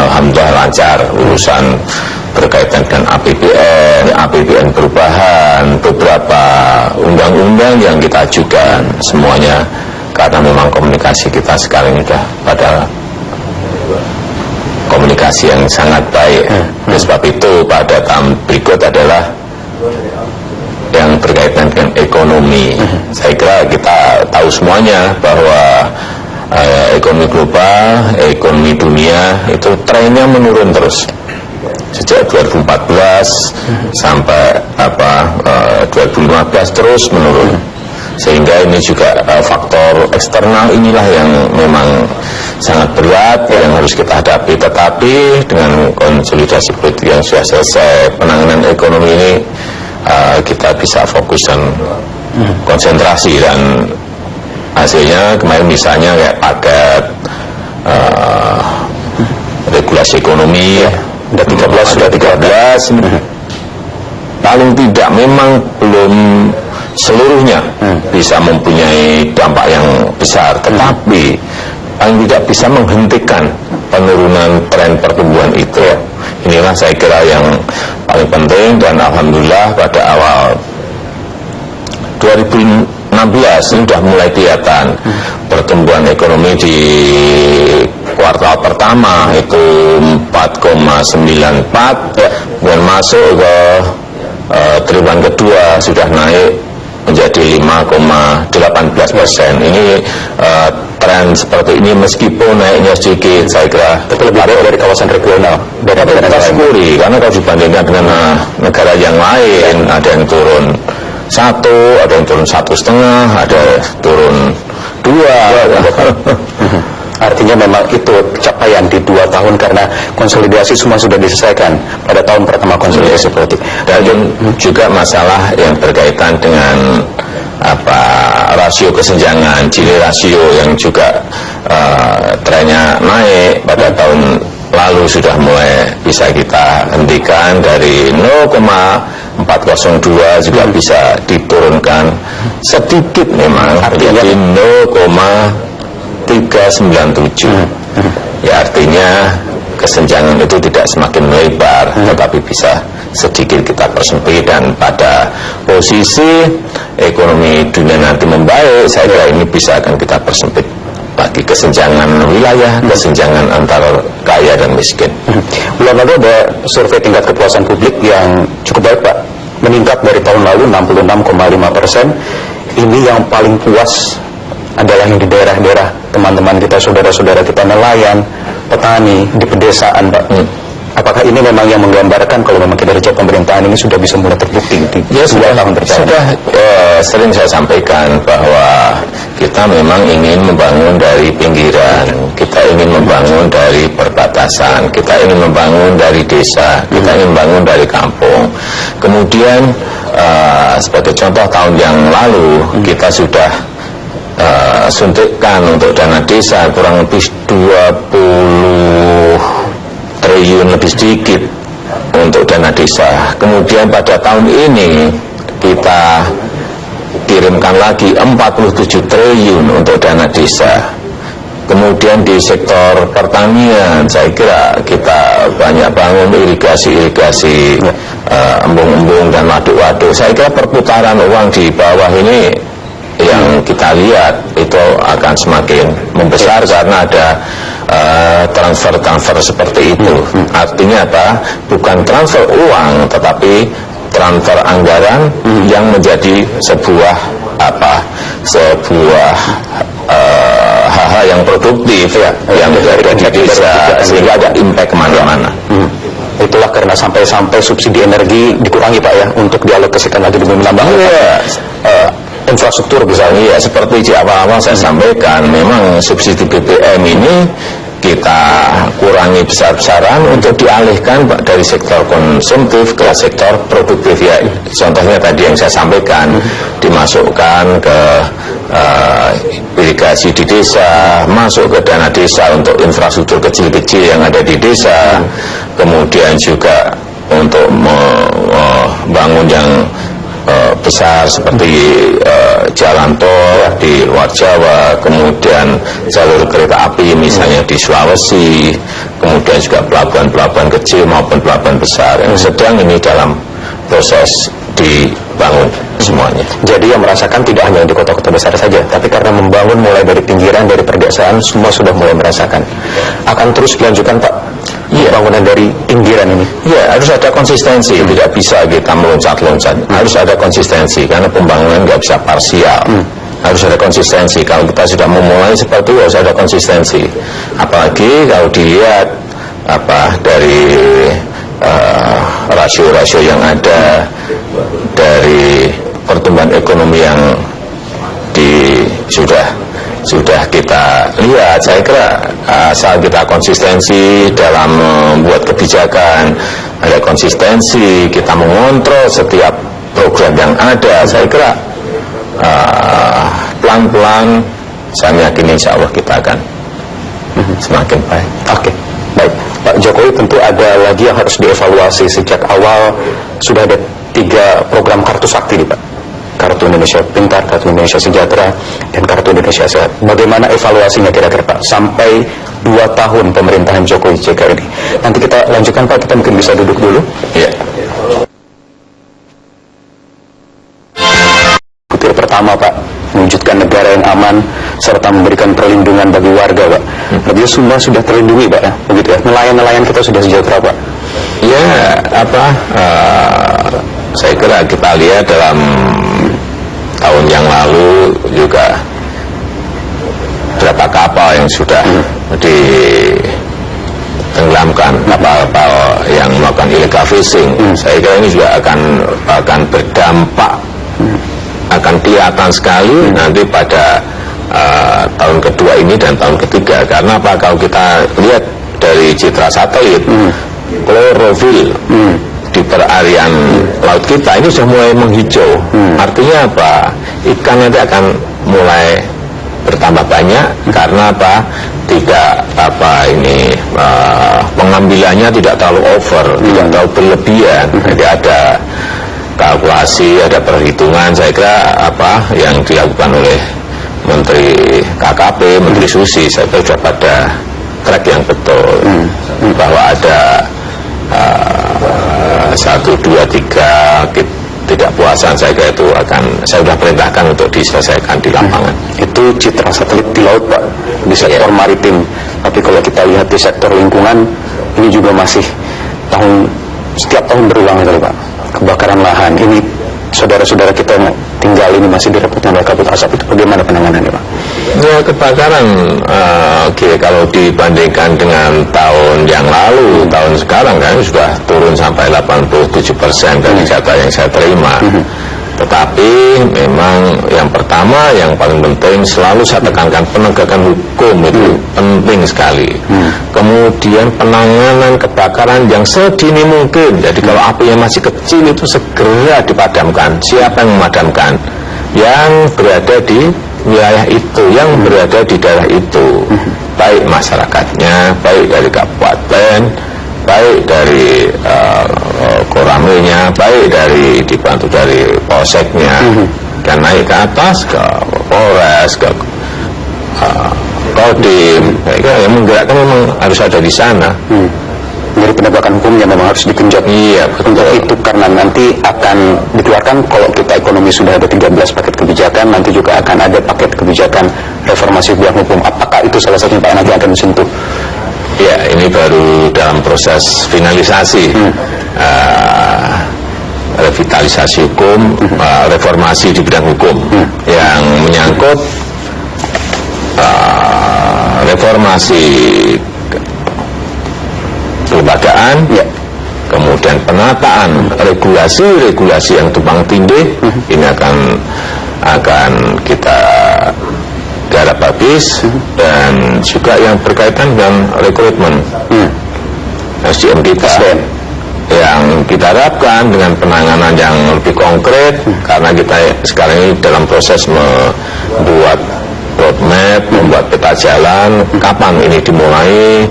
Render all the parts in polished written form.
alhamdulillah lancar. Urusan berkaitan dengan APBN perubahan, beberapa undang-undang yang kita ajukan, semuanya karena memang komunikasi kita sekarang sudah pada komunikasi yang sangat baik. Oleh sebab itu pada tahun berikut adalah yang berkaitan dengan ekonomi. Saya kira kita tahu semuanya bahwa ekonomi global, ekonomi dunia itu trennya menurun terus sejak 2014 sampai 2015 terus menurun, sehingga ini juga faktor eksternal inilah yang memang sangat berat yang harus kita hadapi. Tetapi dengan konsolidasi politik yang sudah selesai, penanganan ekonomi ini kita bisa fokus dan konsentrasi, dan hasilnya kemarin misalnya kayak paket regulasi ekonomi sudah 13 paling tidak memang belum seluruhnya bisa mempunyai dampak yang besar, tetapi paling tidak bisa menghentikan penurunan tren pertumbuhan itu. Inilah saya kira yang paling penting, dan alhamdulillah pada awal 2016 sudah mulai kelihatan pertumbuhan ekonomi di kuartal pertama itu 4,94, dan masuk ke triwulan kedua sudah naik menjadi 5,18%. Ini tren seperti ini meskipun naiknya sedikit, saya kira tapi lebih baik dari kawasan regional, dari kita syukuri, karena kalau dibandingkan dengan negara yang lain, ada yang turun 1, ada yang turun 1,5, ada turun 2. Artinya memang itu capaian di 2 tahun karena konsolidasi semua sudah diselesaikan pada tahun pertama konsolidasi politik. Dan juga masalah yang berkaitan dengan rasio kesenjangan, Gini rasio yang juga trennya naik pada tahun lalu sudah mulai bisa kita hentikan dari 0,402 juga bisa diturunkan sedikit memang menjadi 0,397. Ya, artinya kesenjangan itu tidak semakin melebar, tetapi bisa sedikit kita persempit, dan pada posisi ekonomi dunia nanti membaik, saya kira ini bisa akan kita persempit lagi kesenjangan wilayah, kesenjangan antara kaya dan miskin. Belum lalu ada survei tingkat kepuasan publik yang cukup baik, Pak, meningkat dari tahun lalu 66,5%. Ini yang paling puas adalah yang di daerah-daerah teman-teman kita, saudara-saudara kita nelayan, petani di pedesaan, Pak. Apakah ini memang yang menggambarkan kalau memang kinerja pemerintahan ini sudah bisa mulai terbukti di 2 tahun berjalan? Sudah sering saya sampaikan bahwa kita memang ingin membangun dari pinggiran, kita ingin membangun dari perbatasan, kita ingin membangun dari desa, kita ingin membangun dari kampung. Kemudian sebagai contoh tahun yang lalu kita sudah suntikan untuk dana desa kurang lebih 20 triliun lebih sedikit untuk dana desa. Kemudian pada tahun ini kita kirimkan lagi 47 triliun untuk dana desa. Kemudian di sektor pertanian saya kira kita banyak bangun irigasi embung-embung dan waduk-waduk. Saya kira perputaran uang di bawah ini yang kita lihat itu akan semakin membesar karena ada transfer seperti itu. Artinya apa? Bukan transfer uang, tetapi transfer anggaran yang menjadi sebuah hal-hal yang produktif yang terjadi di desa, sehingga ada impact kemana-mana. Itulah karena sampai subsidi energi dikurangi, Pak, ya, untuk dialokasikan lagi demi menambah infrastruktur misalnya. Ya, seperti di awal-awal saya sampaikan, memang subsidi BBM ini kita kurangi besar-besaran untuk dialihkan dari sektor konsumtif ke sektor produktif. Ya, contohnya tadi yang saya sampaikan, dimasukkan ke irigasi di desa, masuk ke dana desa untuk infrastruktur kecil-kecil yang ada di desa, kemudian juga untuk membangun yang besar seperti jalan tol di luar Jawa, kemudian jalur kereta api misalnya di Sulawesi, kemudian juga pelabuhan-pelabuhan kecil maupun pelabuhan besar yang sedang ini dalam proses dibangun semuanya. Jadi yang merasakan tidak hanya di kota-kota besar saja, tapi karena membangun mulai dari pinggiran, dari perdesaan, semua sudah mulai merasakan. Akan terus dilanjutkan Pak, pembangunan dari pinggiran ini? Ya, harus ada konsistensi, tidak bisa kita meloncat-loncat. Harus ada konsistensi, karena pembangunan nggak bisa parsial. Harus ada konsistensi. Kalau kita sudah memulai seperti itu, harus ada konsistensi. Apalagi kalau dilihat dari rasio-rasio yang ada, dari pertumbuhan ekonomi yang sudah kita lihat, saya kira asal kita konsistensi dalam membuat kebijakan, ada konsistensi, kita mengontrol setiap program yang ada, saya kira pelan-pelan saya meyakini insya Allah kita akan semakin baik. Oke, baik. Pak Jokowi tentu ada lagi yang harus dievaluasi. Sejak awal sudah ada 3 program kartu sakti nih Pak. Kartu Indonesia Pintar, Kartu Indonesia Sejahtera, dan Kartu Indonesia Sehat. Bagaimana evaluasinya kira-kira Pak sampai 2 tahun pemerintahan Jokowi JK ini? Nanti kita lanjutkan Pak, kita mungkin bisa duduk dulu. Ya. Butir pertama Pak, mewujudkan negara yang aman serta memberikan perlindungan bagi warga Pak. Artinya semua sudah terlindungi Pak ya, begitu ya. Nelayan-nelayan kita sudah sejahtera Pak. Ya, saya kira kita lihat dalam tahun yang lalu juga berapa kapal yang sudah ditenggelamkan, kapal-kapal yang melakukan illegal fishing. Saya kira ini juga akan berdampak, akan kelihatan sekali nanti pada tahun kedua ini dan tahun ketiga. Karena apa? Kalau kita lihat dari citra satelit, klorofil di perarian laut kita ini sudah mulai menghijau. Artinya apa? Ikan nanti akan mulai bertambah banyak karena apa? Tidak pengambilannya tidak terlalu over, tidak terlalu berlebihan. Jadi ada kalkulasi, ada perhitungan. Saya kira yang dilakukan oleh Menteri KKP, Menteri Susi, saya kira sudah pada track yang betul, bahwa ada 1, 2, 3 ketidakpuasan. Saya kira itu saya sudah perintahkan untuk diselesaikan di lapangan. Itu citra satelit di laut Pak, di sektor maritim. Tapi kalau kita lihat di sektor lingkungan, ini juga masih setiap tahun berulang itu Pak. Kebakaran lahan, ini saudara-saudara kita yang tinggal ini masih direpotkan oleh kabut asap, itu bagaimana penanganannya Pak? Ya, kebakaran kalau dibandingkan dengan tahun yang lalu, tahun sekarang kan sudah turun sampai 87% dari data yang saya terima. Tetapi memang yang pertama, yang paling penting selalu saya tekankan, penegakan hukum itu penting sekali. Kemudian penanganan kebakaran yang sedini mungkin. Jadi kalau apinya masih kecil itu segera dipadamkan. Siapa yang memadamkan? Yang berada di wilayah itu, yang berada di daerah itu, baik masyarakatnya, baik dari kabupaten, baik dari koramilnya, baik dibantu dari polseknya, dan naik ke atas ke Polres, ke Kodim. Yang menggerakkan memang harus ada di sana. Dari penegakan hukumnya memang harus digenjot. Iya, betul. Untuk itu karena nanti akan dikeluarkan, kalau kita ekonomi sudah ada 13 paket kebijakan, nanti juga akan ada paket kebijakan reformasi bidang hukum. Apakah itu salah satu Pak nanti akan mensentuh? Ya, ini baru dalam proses finalisasi. Revitalisasi hukum, reformasi di bidang hukum yang menyangkut reformasi kelembagaan, kemudian penataan regulasi yang tumpang tindih. Ini akan kita garap habis, dan juga yang berkaitan dengan rekrutmen SDM kita, yang kita harapkan dengan penanganan yang lebih konkret, karena kita sekarang ini dalam proses membuat roadmap, membuat peta jalan, kapan ini dimulai,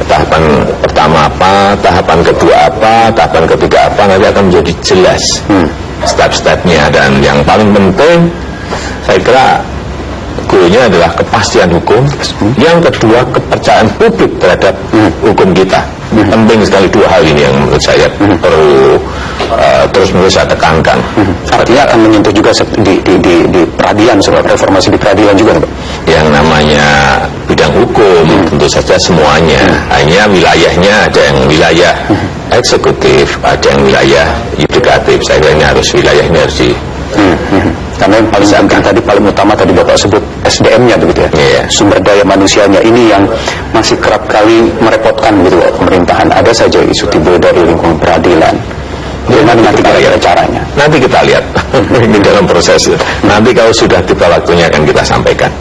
tahapan pertama apa, tahapan kedua apa, tahapan ketiga apa, nanti akan menjadi jelas. step-stepnya. Dan yang paling penting saya kira goalnya adalah kepastian hukum. Yang kedua, kepercayaan publik terhadap hukum kita. Penting sekali dua hal ini yang menurut saya perlu terus-menerus saya tekankan. Artinya akan menyentuh juga di peradilan, soal reformasi di peradilan juga, Pak? Yang namanya bidang hukum tentu saja semuanya. Hanya wilayahnya ada yang wilayah eksekutif, ada yang wilayah yudikatif. Saya kira ini harus wilayahnya harus di karena yang paling penting tadi, paling utama tadi Bapak sebut SDM-nya begitu ya, sumber daya manusianya ini yang masih kerap kali merepotkan gitu pemerintahan. Ada saja isu timbul dari lingkungan peradilan. Bagaimana nanti kira-kira caranya? Nanti kita lihat ini dalam proses. Nanti kalau sudah tiba waktunya akan kita sampaikan.